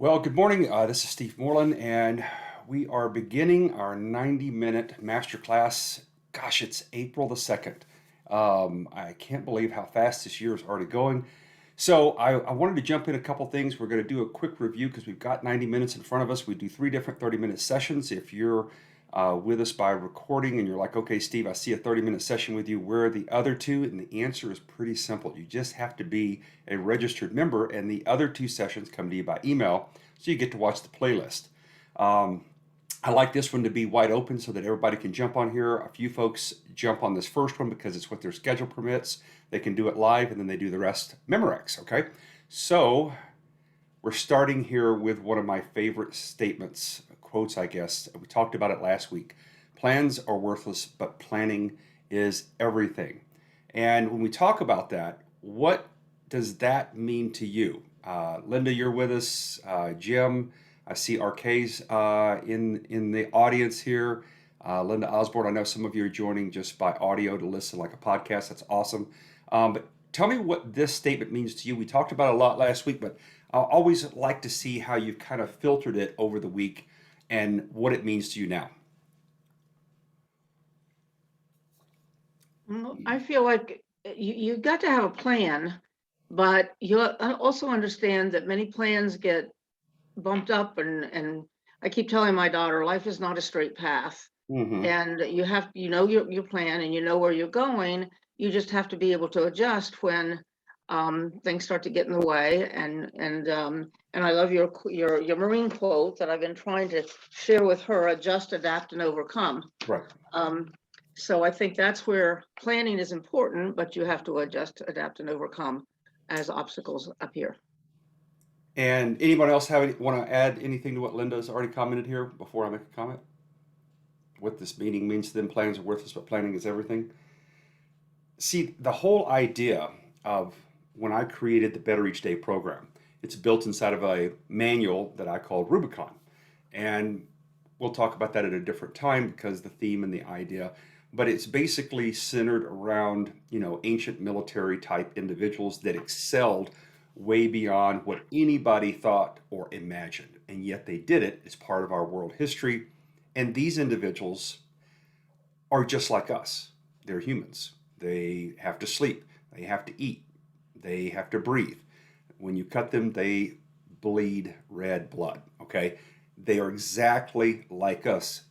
Well, good morning. This is Steve Moreland, and we are beginning our 90-minute masterclass. Gosh, it's April the 2nd. I can't believe how fast this year is already going. So I wanted to jump in a couple things. We're going to do a quick review because we've got 90 minutes in front of us. We do three different 30-minute sessions. If you're with us by recording and you're like, okay, Steve, I see a 30-minute session with you. Where are the other two? And the answer is pretty simple. You just have to be a registered member, and the other two sessions come to you by email, so you get to watch the playlist. I like this one to be wide open so that everybody can jump on here. A few folks jump on this first one because it's what their schedule permits. They can do it live, and then they do the rest Memorex, okay? So we're starting here with one of my favorite statements, quotes, I guess. We talked about it last week. Plans are worthless, but planning is everything. And when we talk about that, what does that mean to you? Linda, you're with us. Jim, I see RK's in the audience here. Linda Osborne, I know some of you are joining just by audio to listen like a podcast. That's awesome. But tell me what this statement means to you. We talked about it a lot last week, but I always like to see how you've kind of filtered it over the week and what it means to you now. Well, I feel like you got to have a plan, but you also understand that many plans get bumped up, and I keep telling my daughter, life is not a straight path, Mm-hmm. and you know your plan and you know where you're going. You just have to be able to adjust when things start to get in the way. And I love your Marine quote that I've been trying to share with her: adjust, adapt, and overcome. Right. Um, so I think that's where planning is important, but you have to adjust, adapt, and overcome as obstacles appear. And anybody else want to add anything to what Linda's already commented here before I make a comment? What this meaning means to them: plans are worthless, but planning is everything. See, the whole idea of when I created the Better Each Day program, it's built inside of a manual that I call Rubicon. And we'll talk about that at a different time because the theme and the idea, but it's basically centered around, ancient military type individuals that excelled way beyond what anybody thought or imagined. And yet they did it as part of our world history. And these individuals are just like us. They're humans. They have to sleep. They have to eat. They have to breathe. When you cut them, they bleed red blood. Okay? They are exactly like us.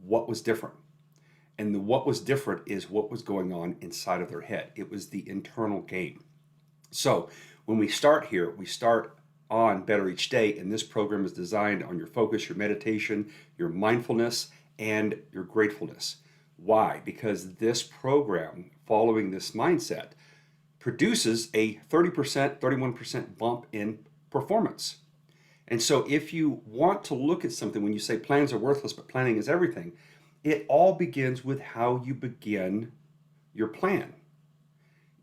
What was different? And what was different is what was going on inside of their head. It was the internal game. So when we start here, we start on Better Each Day, and this program is designed on your focus, your meditation, your mindfulness, and your gratefulness. Why? Because this program, following this mindset, produces a 30%, 31% bump in performance. And so if you want to look at something, when you say plans are worthless, but planning is everything, it all begins with how you begin your plan.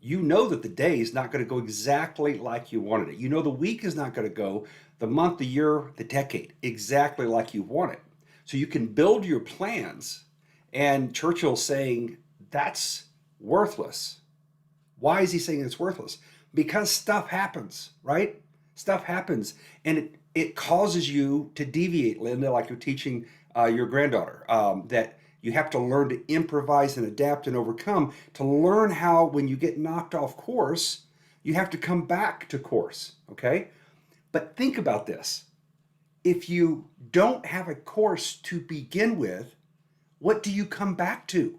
You know that the day is not going to go exactly like you wanted it. You know the week is not going to go, the month, the year, the decade, exactly like you want it. So you can build your plans. And Churchill's saying that's worthless. Why is he saying it's worthless? Because stuff happens, right? Stuff happens, and it causes you to deviate, Linda, like you're teaching your granddaughter, that you have to learn to improvise and adapt and overcome, to learn how, when you get knocked off course, you have to come back to course, okay? But think about this. If you don't have a course to begin with, what do you come back to?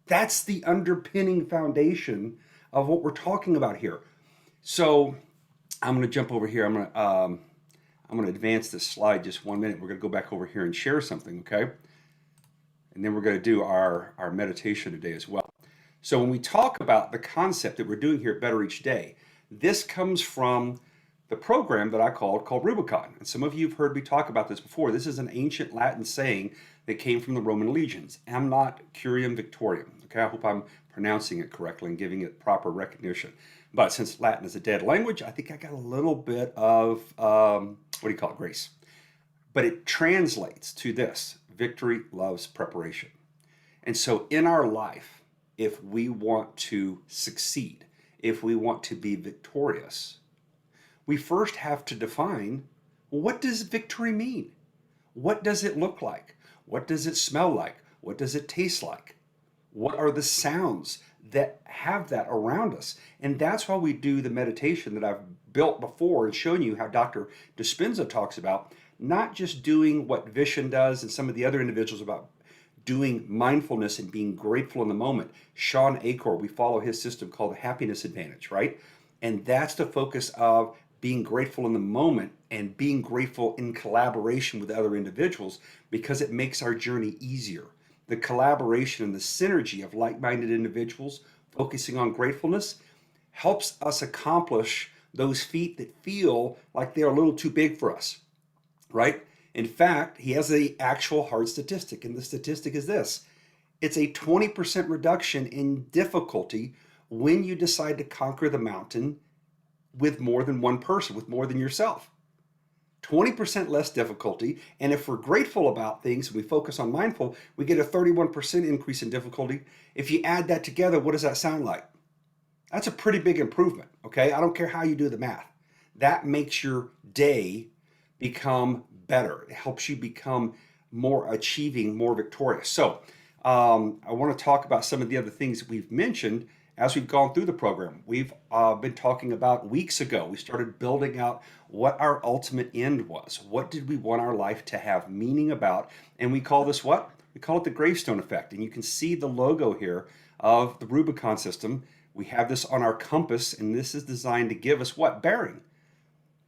That's the underpinning foundation of what we're talking about here. So I'm going to jump over here. I'm going to advance this slide just 1 minute. We're going to go back over here and share something, okay? And then we're going to do our meditation today as well. So when we talk about the concept that we're doing here at Better Each Day, this comes from the program that I called Rubicon. And some of you have heard me talk about this before. This is an ancient Latin saying that came from the Roman legions. Am not curiam victoriam. Okay, I hope I'm pronouncing it correctly and giving it proper recognition. But since Latin is a dead language, I think I got a little bit of, grace. But it translates to this: victory loves preparation. And so in our life, if we want to succeed, if we want to be victorious, we first have to define What does victory mean? What does it look like? What does it smell like? What does it taste like? What are the sounds that have that around us? And that's why we do the meditation that I've built before and shown you how Dr. Dispenza talks about, not just doing what Vishen does and some of the other individuals about doing mindfulness and being grateful in the moment. Sean Acor, we follow his system called the happiness advantage, right? And that's the focus of being grateful in the moment and being grateful in collaboration with other individuals, because it makes our journey easier. The collaboration and the synergy of like-minded individuals focusing on gratefulness helps us accomplish those feat that feel like they're a little too big for us, right? In fact, he has the actual hard statistic, and the statistic is this: it's a 20% reduction in difficulty when you decide to conquer the mountain with more than one person, with more than yourself. 20% less difficulty. And if we're grateful about things, we focus on mindful, we get a 31% increase in difficulty. If you add that together, what does that sound like? That's a pretty big improvement, okay? I don't care how you do the math. That makes your day become better. It helps you become more achieving, more victorious. So I want to talk about some of the other things that we've mentioned as we've gone through the program. We've been talking about weeks ago, we started building out what our ultimate end was. What did we want our life to have meaning about? And we call this what? We call it the gravestone effect. And you can see the logo here of the Rubicon system. We have this on our compass, and this is designed to give us what? Bearing.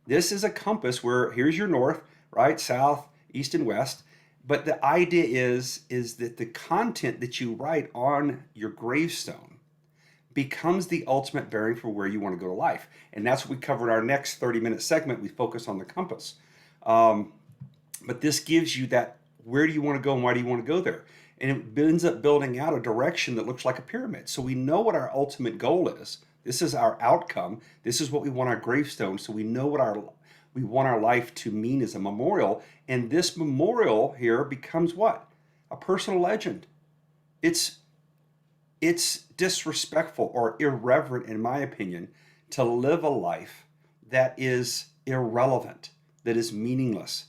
This is a compass where here's your north, right? South, east, and west. But the idea is that the content that you write on your gravestone becomes the ultimate bearing for where you want to go to life. And that's what we cover in our next 30-minute segment. We focus on the compass. But this gives you that, where do you want to go and why do you want to go there? And it ends up building out a direction that looks like a pyramid. So we know what our ultimate goal is. This is our outcome. This is what we want our gravestone. So we know what we want our life to mean as a memorial. And this memorial here becomes what? A personal legend. It's disrespectful or irreverent, in my opinion, to live a life that is irrelevant, that is meaningless.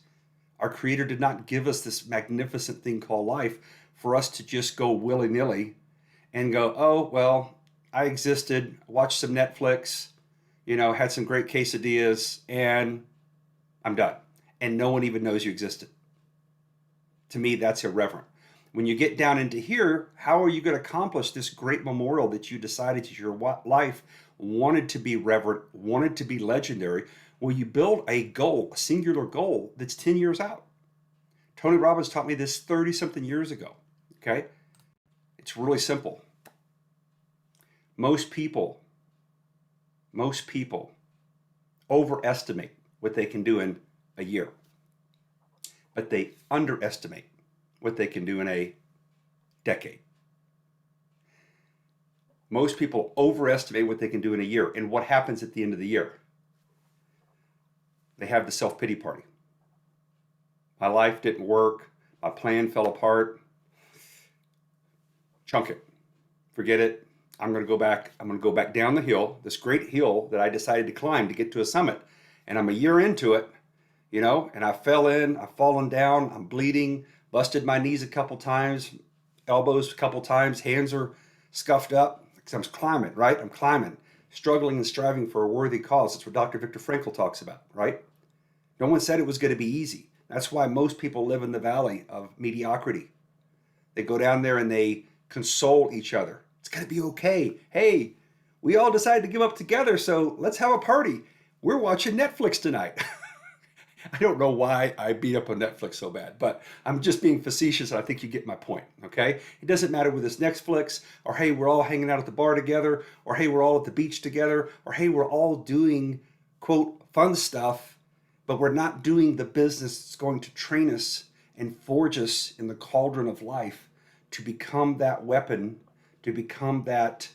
Our Creator did not give us this magnificent thing called life for us to just go willy-nilly and go, oh, well, I existed, watched some Netflix, had some great quesadillas, and I'm done. And no one even knows you existed. To me, that's irreverent. When you get down into here, how are you going to accomplish this great memorial that you decided that your life wanted to be reverent, wanted to be legendary? Well, you build a goal, a singular goal that's 10 years out. Tony Robbins taught me this 30-something years ago, okay? It's really simple. Most people overestimate what they can do in a year, but they underestimate what they can do in a decade. Most people overestimate what they can do in a year. And what happens at the end of the year? They have the self-pity party. My life didn't work. My plan fell apart. Chunk it. Forget it. I'm going to go back. I'm going to go back down the hill, this great hill that I decided to climb to get to a summit. And I'm a year into it, and I fell in, I've fallen down, I'm bleeding, busted my knees a couple times, elbows a couple times, hands are scuffed up because I'm climbing, right? I'm climbing, struggling and striving for a worthy cause. That's what Dr. Viktor Frankl talks about, right? No one said it was going to be easy. That's why most people live in the valley of mediocrity. They go down there and they console each other. It's going to be okay. Hey, we all decided to give up together, so let's have a party. We're watching Netflix tonight. I don't know why I beat up on Netflix so bad, but I'm just being facetious, and I think you get my point, okay? It doesn't matter whether it's Netflix, or hey, we're all hanging out at the bar together, or hey, we're all at the beach together, or hey, we're all doing, quote, fun stuff, but we're not doing the business that's going to train us and forge us in the cauldron of life to become that weapon, to become that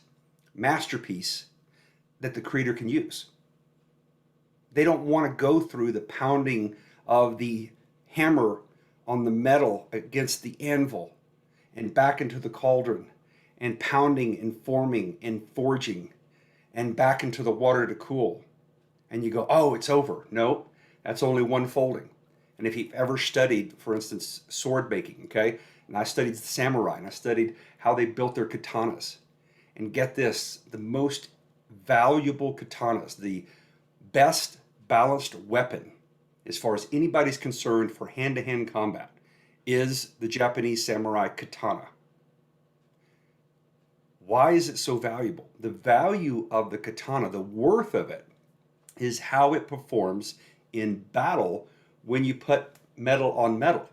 masterpiece that the Creator can use. They don't want to go through the pounding of the hammer on the metal against the anvil and back into the cauldron and pounding and forming and forging and back into the water to cool. And you go, oh, it's over. No, That's only one folding. And if you've ever studied, for instance, sword making, okay, and I studied the samurai and I studied how they built their katanas. And get this, the most valuable katanas, the best balanced weapon as far as anybody's concerned for hand-to-hand combat is the Japanese samurai katana. Why is it so valuable? The value of the katana, the worth of it, is how it performs in battle when you put metal on metal.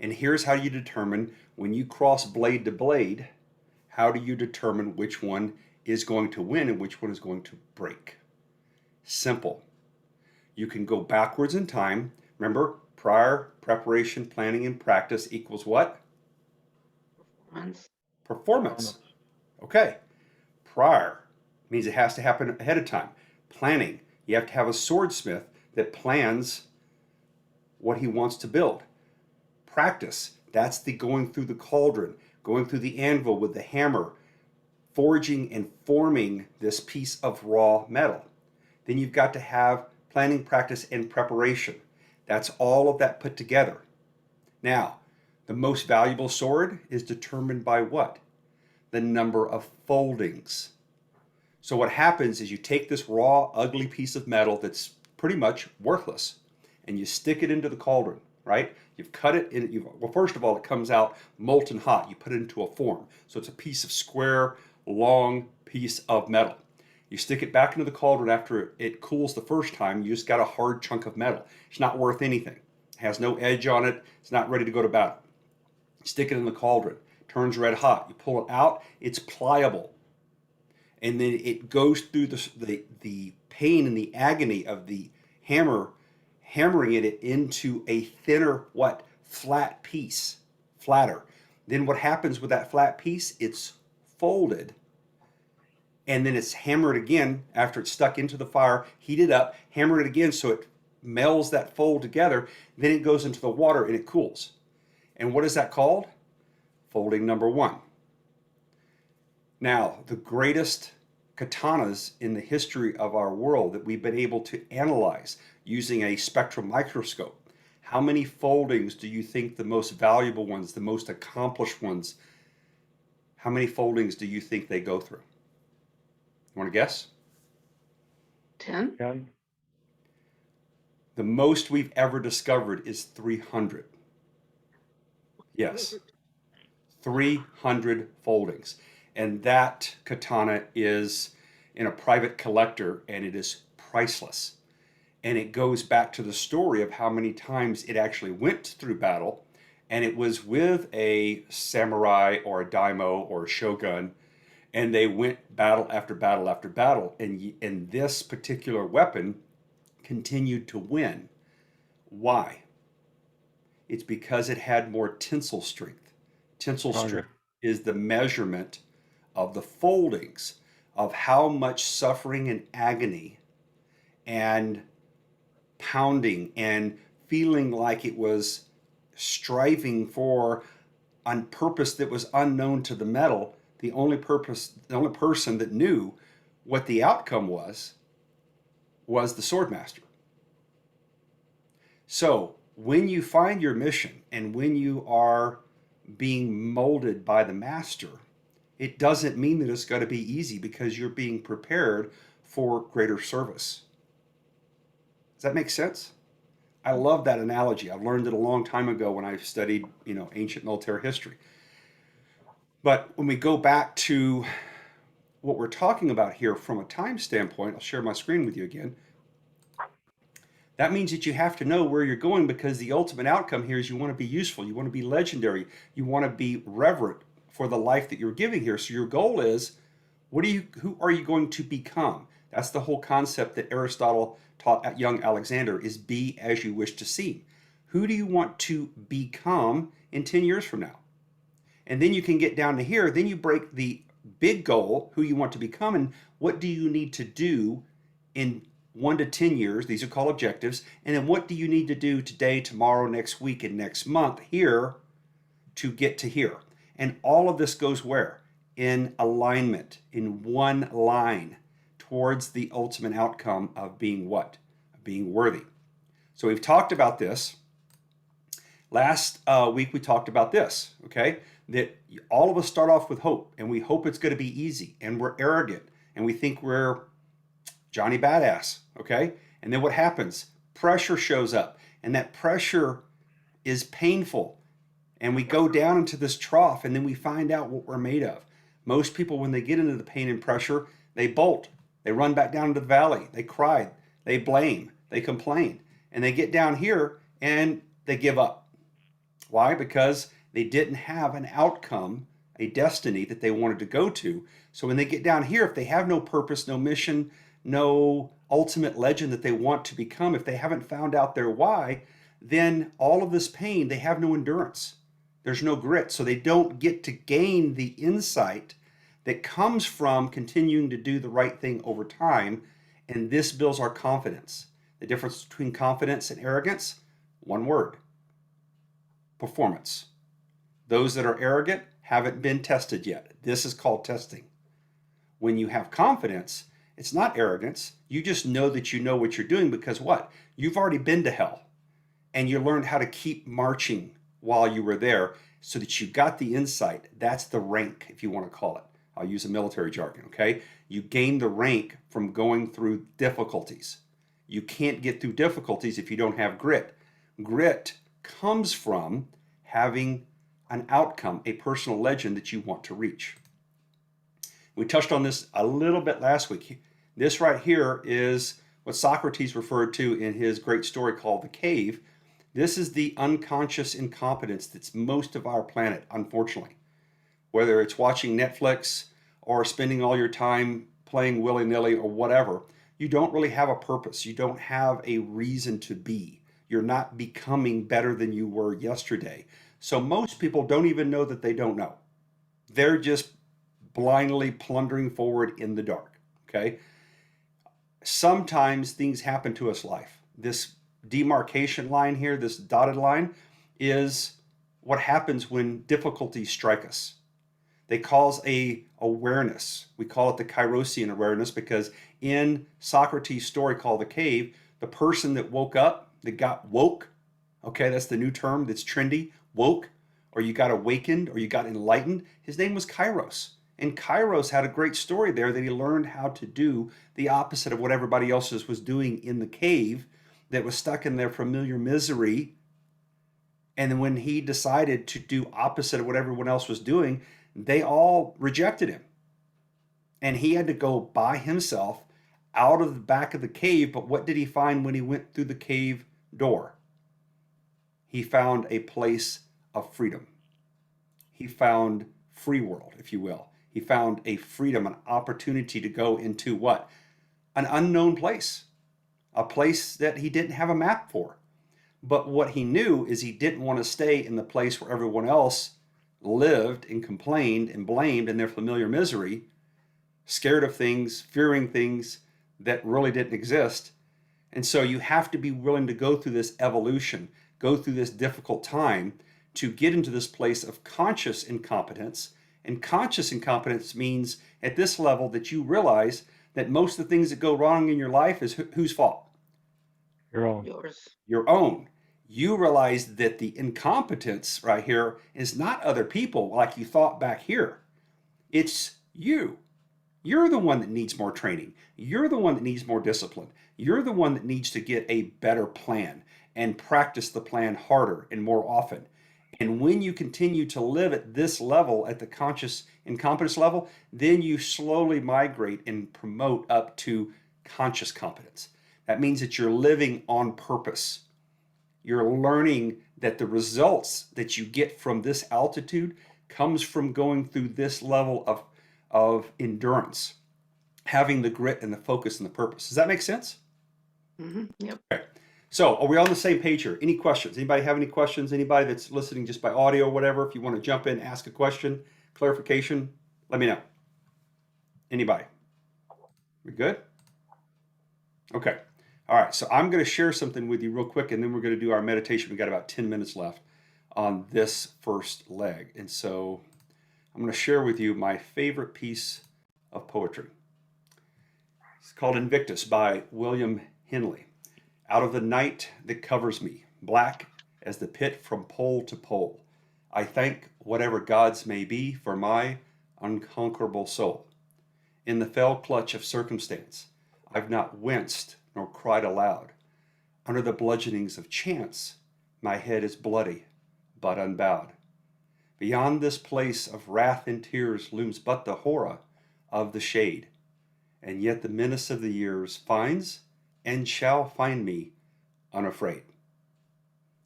And here's how you determine when you cross blade to blade, how do you determine which one is going to win and which one is going to break? Simple. You can go backwards in time. Remember, prior, preparation, planning, and practice equals what? Performance. Okay. Prior means it has to happen ahead of time. Planning, you have to have a swordsmith that plans what he wants to build. Practice, that's the going through the cauldron, going through the anvil with the hammer, forging and forming this piece of raw metal. Then you've got to have planning, practice, and preparation. That's all of that put together. Now, the most valuable sword is determined by what? The number of foldings. So what happens is you take this raw, ugly piece of metal that's pretty much worthless, and you stick it into the cauldron, right? You've cut it in, well, first of all, it comes out molten hot. You put it into a form. So it's a piece of square, long piece of metal. You stick it back into the cauldron after it cools the first time. You just got a hard chunk of metal. It's not worth anything. It has no edge on it. It's not ready to go to battle. You stick it in the cauldron. Turns red hot. You pull it out. It's pliable. And then it goes through the pain and the agony of the hammering it into a thinner, what? Flat piece. Flatter. Then what happens with that flat piece? It's folded. And then it's hammered again after it's stuck into the fire, heated up, hammer it again so it melds that fold together. Then it goes into the water and it cools. And what is that called? Folding number one. Now, the greatest katanas in the history of our world that we've been able to analyze using a spectrum microscope. How many foldings do you think the most valuable ones, the most accomplished ones, how many foldings do you think they go through? You want to guess? 10? 10. The most we've ever discovered is 300. Yes, 300 foldings. And that katana is in a private collector and it is priceless. And it goes back to the story of how many times it actually went through battle, and it was with a samurai or a daimyo or a shogun, and they went battle after battle after battle, and this particular weapon continued to win. Why? It's because it had more tensile strength. Tensile strength is the measurement of the foldings of how much suffering and agony and pounding and feeling like it was striving for on purpose that was unknown to the metal. The only person that knew what the outcome was the swordmaster. So when you find your mission and when you are being molded by the master, it doesn't mean that it's going to be easy because you're being prepared for greater service. Does that make sense? I love that analogy. I learned it a long time ago when I studied, ancient military history. But when we go back to what we're talking about here from a time standpoint, I'll share my screen with you again. That means that you have to know where you're going, because the ultimate outcome here is you want to be useful, you want to be legendary, you want to be reverent for the life that you're giving here. So your goal is, who are you going to become? That's the whole concept that Aristotle taught at young Alexander, is be as you wish to seem. Who do you want to become in 10 years from now? And then you can get down to here, then you break the big goal, who you want to become, and what do you need to do in 1 to 10 years, these are called objectives, and then what do you need to do today, tomorrow, next week, and next month here to get to here? And all of this goes where? In alignment, in one line, towards the ultimate outcome of being what? Of being worthy. So we've talked about this. Last week we talked about this, okay? That all of us start off with hope, and we hope it's going to be easy, and we're arrogant, and we think we're Johnny Badass, okay? And then what happens? Pressure shows up, and that pressure is painful. And we go down into this trough, and then we find out what we're made of. Most people, when they get into the pain and pressure, they bolt. They run back down into the valley. They cry. They blame. They complain. And they get down here, and they give up. Why? Because they didn't have an outcome, a destiny that they wanted to go to. So when they get down here, if they have no purpose, no mission, no ultimate legend that they want to become, if they haven't found out their why, then all of this pain, they have no endurance. There's no grit. So they don't get to gain the insight that comes from continuing to do the right thing over time. And this builds our confidence. The difference between confidence and arrogance, one word: performance. Those that are arrogant haven't been tested yet. This is called testing. When you have confidence, it's not arrogance. You just know that you know what you're doing because what? You've already been to hell, and you learned how to keep marching while you were there so that you got the insight. That's the rank, if you want to call it. I'll use a military jargon, okay? You gain the rank from going through difficulties. You can't get through difficulties if you don't have grit. Grit comes from having an outcome, a personal legend that you want to reach. We touched on this a little bit last week. This right here is what Socrates referred to in his great story called The Cave. This is the unconscious incompetence that's most of our planet, unfortunately. Whether it's watching Netflix or spending all your time playing willy-nilly or whatever, you don't really have a purpose. You don't have a reason to be. You're not becoming better than you were yesterday. So most people don't even know that they don't know. They're just blindly plundering forward in the dark, okay? Sometimes things happen to us life. This demarcation line here, this dotted line, is what happens when difficulties strike us. They cause a awareness. We call it the Kairosian awareness because in Socrates' story called The Cave, the person that woke up, that got woke, okay, that's the new term that's trendy, woke, or you got awakened, or you got enlightened, his name was Kairos. And Kairos had a great story there that he learned how to do the opposite of what everybody else was doing in the cave that was stuck in their familiar misery. And then when he decided to do opposite of what everyone else was doing, they all rejected him. And he had to go by himself out of the back of the cave. But what did he find when he went through the cave door? He found a place of freedom. He found free world, if you will. He found a freedom, an opportunity to go into what? An unknown place, a place that he didn't have a map for. But what he knew is he didn't want to stay in the place where everyone else lived and complained and blamed in their familiar misery, scared of things, fearing things that really didn't exist. And so you have to be willing to go through this evolution, go through this difficult time to get into this place of conscious incompetence. And conscious incompetence means at this level that you realize that most of the things that go wrong in your life is whose fault? Your own. Yours. Your own. You realize that the incompetence right here is not other people like you thought back here. It's you. You're the one that needs more training. You're the one that needs more discipline. You're the one that needs to get a better plan and practice the plan harder and more often. And when you continue to live at this level, at the conscious incompetence level, then you slowly migrate and promote up to conscious competence. That means that you're living on purpose. You're learning that the results that you get from this altitude comes from going through this level of endurance, having the grit and the focus and the purpose. Does that make sense? Yep. Okay. So are we on the same page here? Any questions? Anybody have any questions? Anybody that's listening just by audio or whatever, if you want to jump in, ask a question, clarification, let me know. Anybody? We good? Okay. All right. So I'm going to share something with you real quick, and then we're going to do our meditation. We got about 10 minutes left on this first leg. And so I'm going to share with you my favorite piece of poetry. It's called Invictus by William Henley. Out of the night that covers me, black as the pit from pole to pole, I thank whatever gods may be for my unconquerable soul. In the fell clutch of circumstance, I've not winced nor cried aloud. Under the bludgeonings of chance, my head is bloody, but unbowed. Beyond this place of wrath and tears looms but the horror of the shade, and yet the menace of the years finds and shall find me unafraid.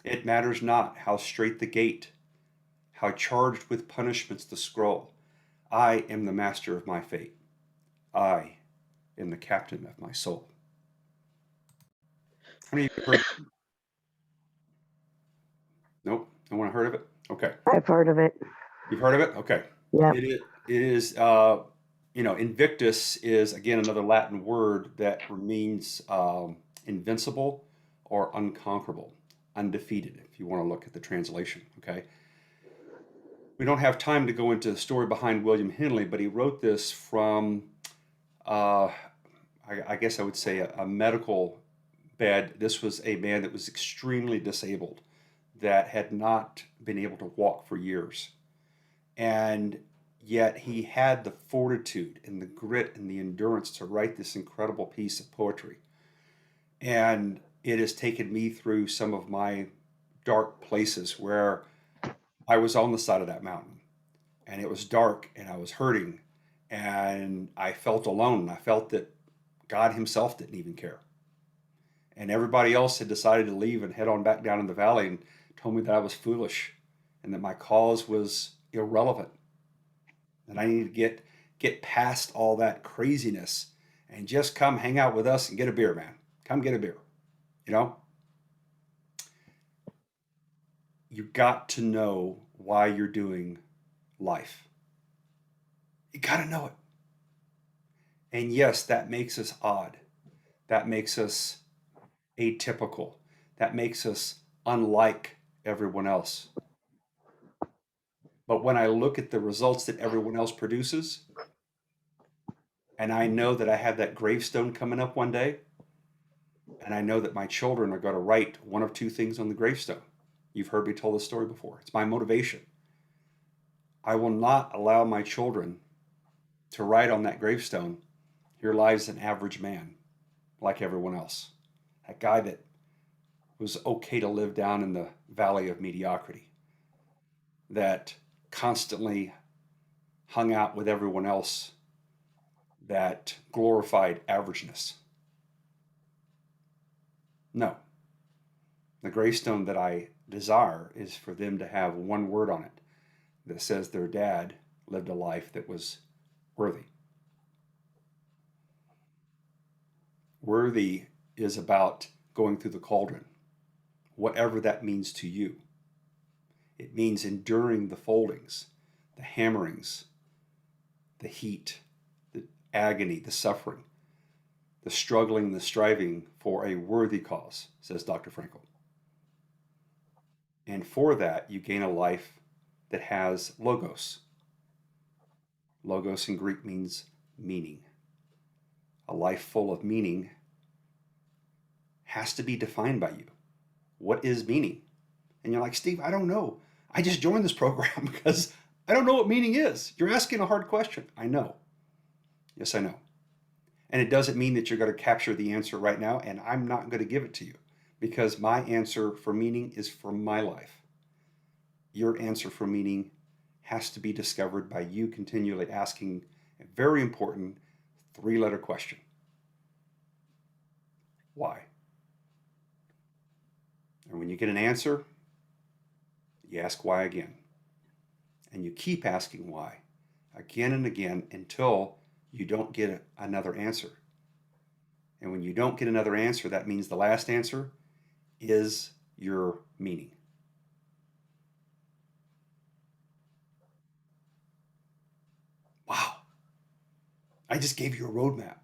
It matters not how strait the gate, how charged with punishments the scroll. I am the master of my fate. I am the captain of my soul. How many of you heard? Nope, no one heard of it? Okay. I've heard of it. You've heard of it? Okay. Yeah. It is, Invictus is, again, another Latin word that means invincible or unconquerable, undefeated, if you want to look at the translation, okay? We don't have time to go into the story behind William Henley, but he wrote this from, I guess I would say, a medical bed. This was a man that was extremely disabled, that had not been able to walk for years. And yet he had the fortitude and the grit and the endurance to write this incredible piece of poetry. And it has taken me through some of my dark places where I was on the side of that mountain and it was dark and I was hurting and I felt alone. I felt that God himself didn't even care. And everybody else had decided to leave and head on back down in the valley and told me that I was foolish and that my cause was irrelevant. And I needed to get past all that craziness and just come hang out with us and get a beer, man. Come get a beer. You know? You got to know why you're doing life. You got to know it. And yes, that makes us odd. That makes us atypical. That makes us unlike everyone else. But when I look at the results that everyone else produces, and I know that I have that gravestone coming up one day, and I know that my children are going to write one of two things on the gravestone. You've heard me tell this story before. It's my motivation. I will not allow my children to write on that gravestone, here lies an average man like everyone else. That guy that was okay to live down in the valley of mediocrity, that constantly hung out with everyone else, that glorified averageness. No. The gravestone that I desire is for them to have one word on it that says their dad lived a life that was worthy. Worthy is about going through the cauldron, whatever that means to you. It means enduring the foldings, the hammerings, the heat, the agony, the suffering, the struggling, the striving for a worthy cause, says Dr. Frankl. And for that, you gain a life that has logos. Logos in Greek means meaning. A life full of meaning has to be defined by you. What is meaning? And you're like, Steve, I don't know. I just joined this program because I don't know what meaning is. You're asking a hard question. I know. Yes, I know. And it doesn't mean that you're going to capture the answer right now, and I'm not going to give it to you because my answer for meaning is for my life. Your answer for meaning has to be discovered by you continually asking a very important three-letter question. Why? And when you get an answer, you ask why again. And you keep asking why again and again until you don't get another answer. And when you don't get another answer, that means the last answer is your meaning. Wow. I just gave you a roadmap.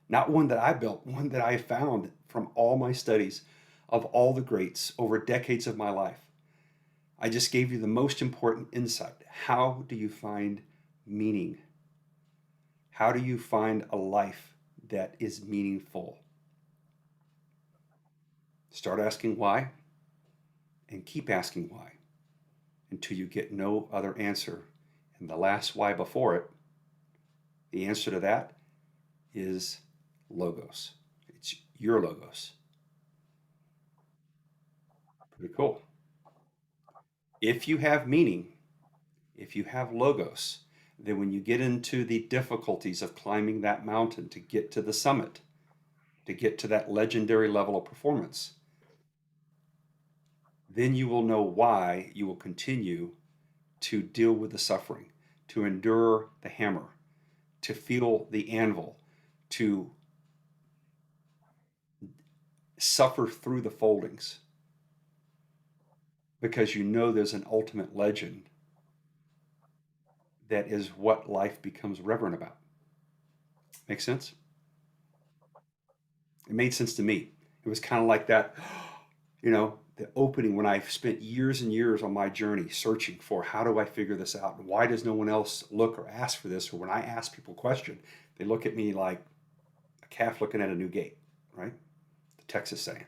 Not one that I built, one that I found from all my studies of all the greats over decades of my life. I just gave you the most important insight. How do you find meaning? How do you find a life that is meaningful? Start asking why and keep asking why until you get no other answer. And the last why before it, the answer to that is logos. It's your logos. Pretty cool. If you have meaning, if you have logos, then when you get into the difficulties of climbing that mountain to get to the summit, to get to that legendary level of performance, then you will know why you will continue to deal with the suffering, to endure the hammer, to feel the anvil, to suffer through the foldings, because you know there's an ultimate legend that is what life becomes reverent about. Make sense? It made sense to me. It was kind of like that, the opening when I spent years and years on my journey searching for how do I figure this out? And why does no one else look or ask for this? Or when I ask people a question, they look at me like a calf looking at a new gate, right? The Texas saying.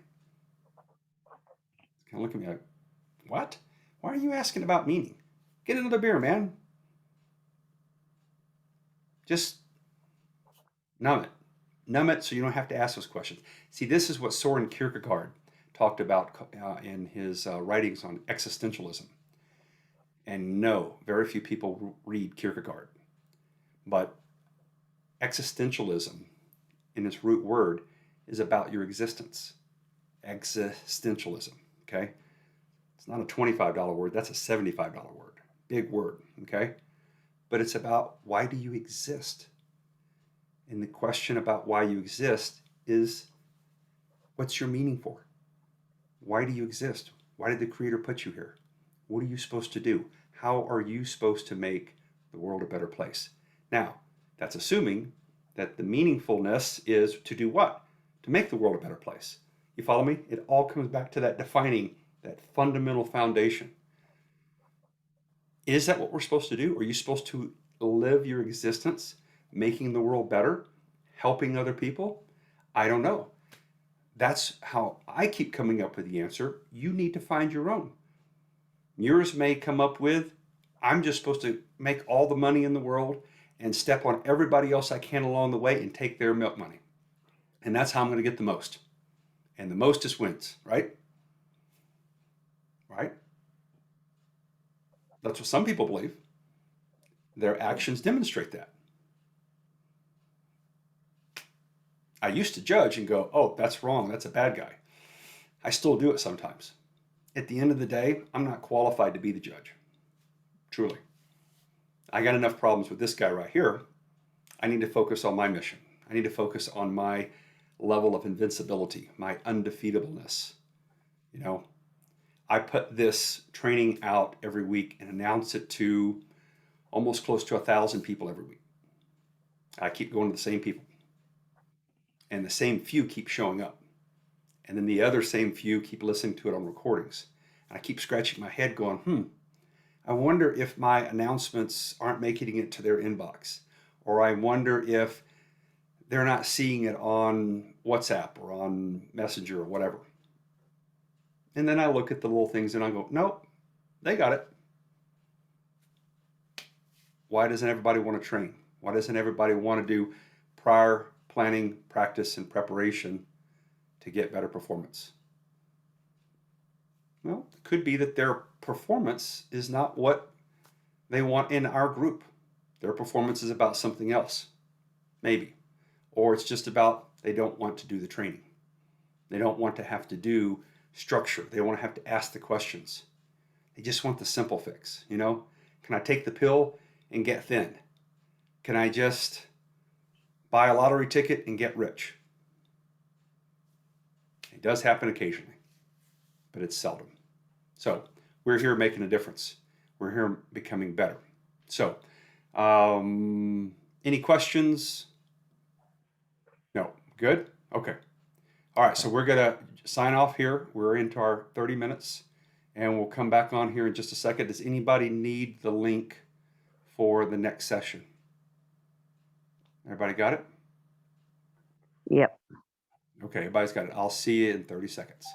Kind of look at me like, what? Why are you asking about meaning? Get another beer, man. Just numb it. Numb it so you don't have to ask those questions. See, this is what Soren Kierkegaard talked about in his writings on existentialism. And no, very few people read Kierkegaard. But existentialism, in its root word, is about your existence. Existentialism, okay? It's not a $25 word, that's a $75 word. Big word, okay? But it's about why do you exist? And the question about why you exist is, what's your meaning for? Why do you exist? Why did the Creator put you here? What are you supposed to do? How are you supposed to make the world a better place? Now, that's assuming that the meaningfulness is to do what? To make the world a better place. You follow me? It all comes back to that defining, that fundamental foundation. Is that what we're supposed to do? Are you supposed to live your existence making the world better, helping other people? I don't know. That's how I keep coming up with the answer. You need to find your own. Yours may come up with, I'm just supposed to make all the money in the world and step on everybody else I can along the way and take their milk money. And that's how I'm going to get the most. And the mostest wins, right? Right? That's what some people believe. Their actions demonstrate that. I used to judge and go, oh, that's wrong. That's a bad guy. I still do it sometimes. At the end of the day, I'm not qualified to be the judge. Truly. I got enough problems with this guy right here. I need to focus on my mission. I need to focus on my level of invincibility, my undefeatableness. I put this training out every week and announce it to almost close to 1,000 people every week. I keep going to the same people. And the same few keep showing up. And then the other same few keep listening to it on recordings. And I keep scratching my head going, I wonder if my announcements aren't making it to their inbox. Or I wonder if they're not seeing it on WhatsApp or on Messenger or whatever. And then I look at the little things and I go, nope, they got it. Why doesn't everybody want to train? Why doesn't everybody want to do prior planning, practice, and preparation to get better performance? Well, it could be that their performance is not what they want in our group. Their performance is about something else, maybe. Or it's just about they don't want to do the training. They don't want to have to do structure. They don't want to have to ask the questions. They just want the simple fix, Can I take the pill and get thin? Can I just buy a lottery ticket and get rich? It does happen occasionally, but it's seldom. So we're here making a difference. We're here becoming better. So any questions? No. Good? Okay. All right, so we're going to sign off here. We're into our 30 minutes, and we'll come back on here in just a second. Does anybody need the link for the next session? Everybody got it? Yep. Okay, everybody's got it. I'll see you in 30 seconds.